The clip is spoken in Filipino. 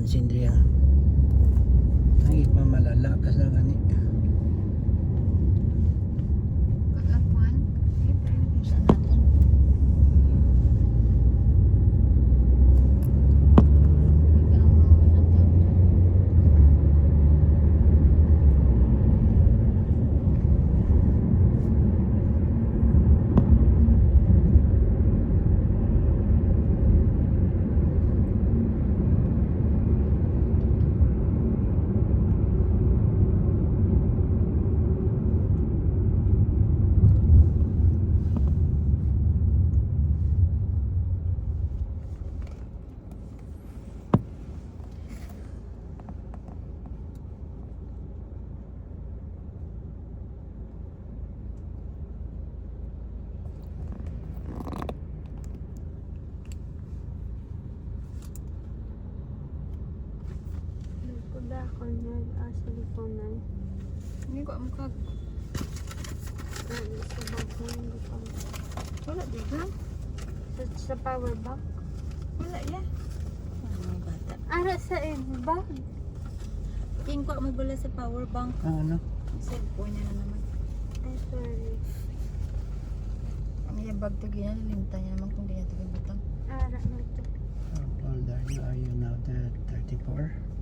pansin diya. Ang iba malala kasi gani. Pag-apuan, Saan natin? kuda ko na sa lipunan. Hindi ko mukha. Sa bag mo hindi ko. Wala dito. Sa power bank. Wala yan. Mga bata. Ara sa bag. King ko mo bala sa power bank. Ano? Cellphone niya na naman. Ay, sorry. Ang iya bag to gina lilimtan niya naman kung di niya ito butang. Ara na ito. How old are you? Are you now the 34?